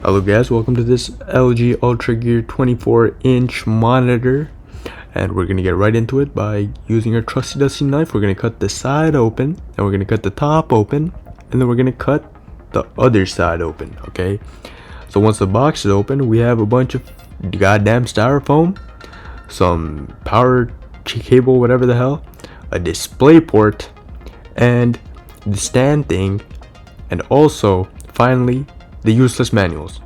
Hello guys, welcome to this LG Ultragear 24-inch monitor, and we're gonna get right into it by using our trusty dusty knife. We're gonna cut the side open, and we're gonna cut the top open, and then we're gonna cut the other side open. Okay, so once the box is open, we have a bunch of goddamn styrofoam, some power cable, whatever the hell, a display port, and the stand thing, and also finally the useless manuals.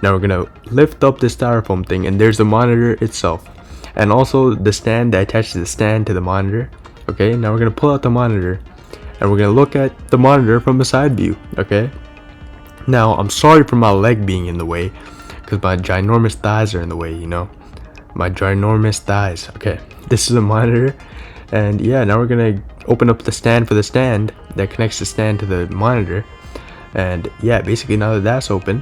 Now we're gonna lift up the styrofoam thing, and there's the monitor itself, and also the stand that attaches the stand to the monitor. Okay, now we're gonna pull out the monitor, and we're gonna look at the monitor from a side view. Okay, now I'm sorry for my leg being in the way, because my ginormous thighs are in the way, you know, my ginormous thighs. Okay, this is a monitor, and yeah, now we're gonna open up the stand for the stand that connects the stand to the monitor. And yeah, basically now that that's open,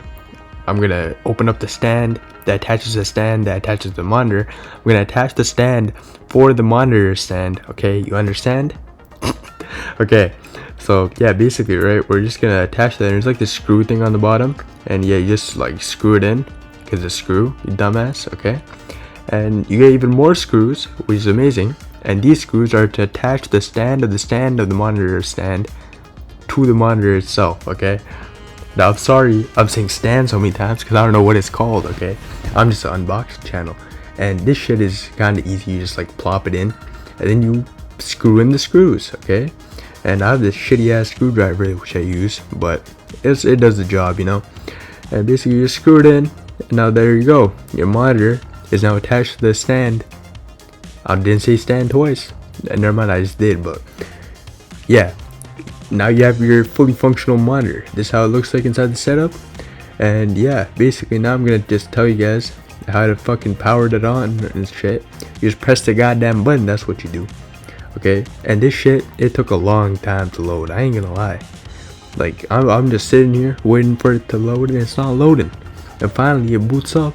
I'm gonna open up the stand that attaches the monitor. I'm gonna attach the stand for the monitor stand. Okay, you understand? Okay, so yeah, basically, right, we're just gonna attach that. There's like this screw thing on the bottom, and yeah, you just like screw it in, because it's a screw, you dumbass. Okay, and you get even more screws, which is amazing. And these screws are to attach the stand of the monitor stand to the monitor itself. Okay, now I'm sorry I'm saying stand so many times because I don't know what it's called. Okay, I'm just an unboxing channel, and this shit is kind of easy. You just like plop it in, and then you screw in the screws. Okay, and I have this shitty ass screwdriver which I use, but it does the job, you know. And basically you just screw it in, and now there you go, your monitor is now attached to the stand. I didn't say stand twice, never mind, I just did. But yeah, now you have your fully functional monitor. This is how it looks like inside the setup. And yeah, basically now I'm gonna just tell you guys how to fucking power it on and shit. You just press the goddamn button, that's what you do. Okay, and this shit, it took a long time to load, I ain't gonna lie. Like, I'm just sitting here waiting for it to load, and it's not loading. And finally it boots up,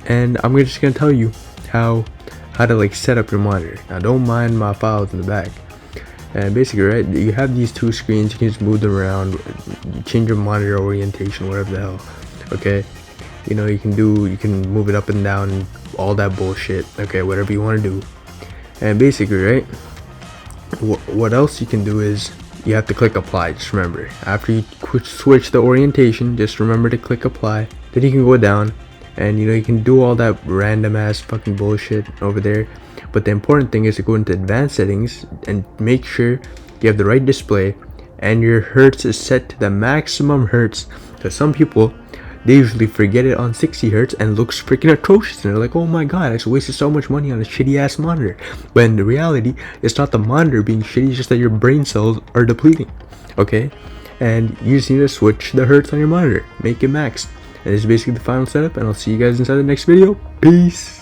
and I'm just gonna tell you how to like set up your monitor. Now don't mind my files in the back. And basically, right, you have these two screens. You can just move them around, change your monitor orientation, whatever the hell. Okay, you know, you can move it up and down and all that bullshit. Okay, whatever you want to do. And basically, right, what else you can do is you have to click apply. Just remember, after you switch the orientation, just remember to click apply. Then you can go down, and you know, you can do all that random ass fucking bullshit over there. But the important thing is to go into advanced settings and make sure you have the right display and your hertz is set to the maximum hertz. Because some people, they usually forget it on 60 hertz and it looks freaking atrocious, and they're like, oh my god, I just wasted so much money on a shitty ass monitor. But in the reality, it's not the monitor being shitty, it's just that your brain cells are depleting. Okay, and you just need to switch the hertz on your monitor, make it max. And this is basically the final setup, and I'll see you guys inside the next video. Peace.